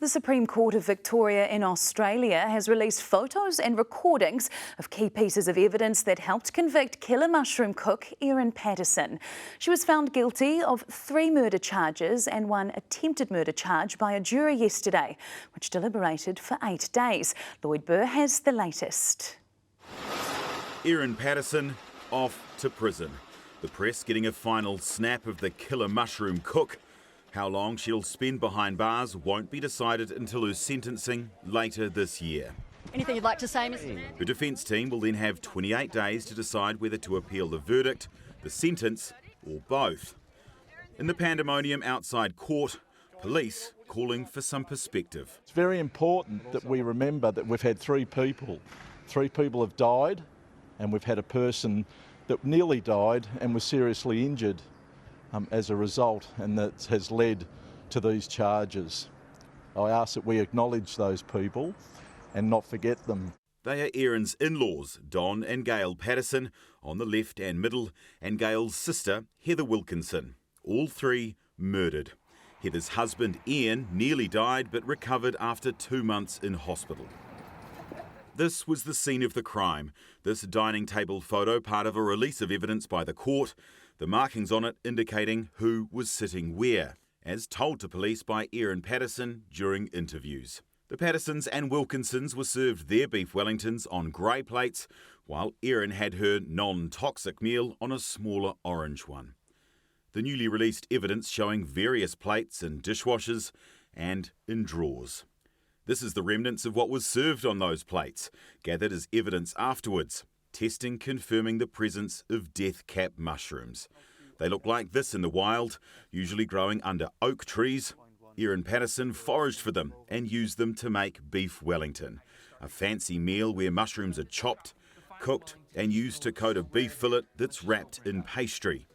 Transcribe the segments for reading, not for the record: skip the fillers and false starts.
The Supreme Court of Victoria in Australia has released photos and recordings of key pieces of evidence that helped convict killer mushroom cook Erin Patterson. She was found guilty of 3 murder charges and 1 attempted murder charge by a jury yesterday, which deliberated for 8 days. Lloyd Burr has the latest. Erin Patterson off to prison. The press getting a final snap of the killer mushroom cook. How long she'll spend behind bars won't be decided until her sentencing later this year. Anything you'd like to say, Mr. Mayor? Her defence team will then have 28 days to decide whether to appeal the verdict, the sentence, or both. In the pandemonium outside court, police calling for some perspective. It's very important that we remember that we've had 3 people. 3 people have died, and we've had a person that nearly died and was seriously injured as a result, and that has led to these charges. I ask that we acknowledge those people and not forget them. They are Erin's in-laws, Don and Gail Patterson, on the left and middle, and Gail's sister, Heather Wilkinson. All 3 murdered. Heather's husband, Ian, nearly died but recovered after 2 months in hospital. This was the scene of the crime. This dining table photo, part of a release of evidence by the court. The markings on it indicating who was sitting where, as told to police by Erin Patterson during interviews. The Pattersons and Wilkinsons were served their beef Wellingtons on grey plates, while Erin had her non-toxic meal on a smaller orange one. The newly released evidence showing various plates in dishwashers and in drawers. This is the remnants of what was served on those plates, gathered as evidence afterwards. Testing confirming the presence of death cap mushrooms. They look like this in the wild, usually growing under oak trees. Erin Patterson foraged for them and used them to make beef Wellington, a fancy meal where mushrooms are chopped, cooked and used to coat a beef fillet that's wrapped in pastry.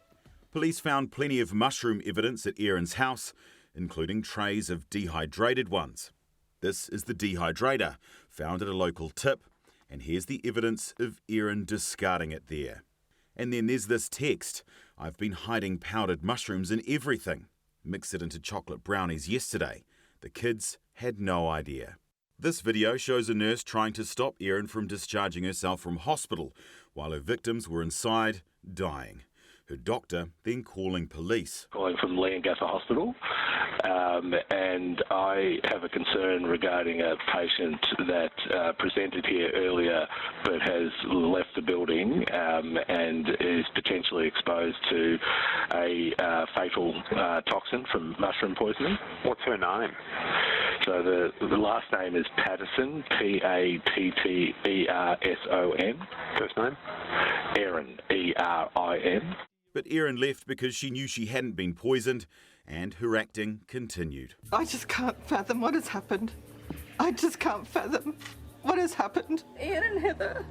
Police found plenty of mushroom evidence at Erin's house, including trays of dehydrated ones. This is the dehydrator, found at a local tip. And here's the evidence of Erin discarding it there. And then there's this text. I've been hiding powdered mushrooms in everything. Mixed it into chocolate brownies yesterday. The kids had no idea. This video shows a nurse trying to stop Erin from discharging herself from hospital while her victims were inside dying. Her doctor then calling police. Calling from Leongatha Hospital, and I have a concern regarding a patient that presented here earlier but has left the building and is potentially exposed to a fatal toxin from mushroom poisoning. What's her name? So the last name is Patterson, Patterson. First name? Erin, Erin. But Erin left because she knew she hadn't been poisoned, and her acting continued. I just can't fathom what has happened. I just can't fathom what has happened. Ian and Heather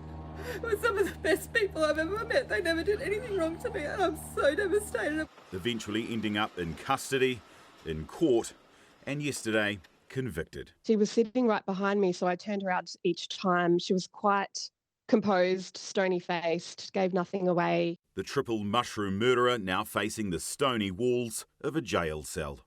were some of the best people I've ever met. They never did anything wrong to me, and I'm so devastated. Eventually ending up in custody, in court, and yesterday convicted. She was sitting right behind me, so I turned her out each time. She was quite composed, stony-faced, gave nothing away. The triple mushroom murderer now facing the stony walls of a jail cell.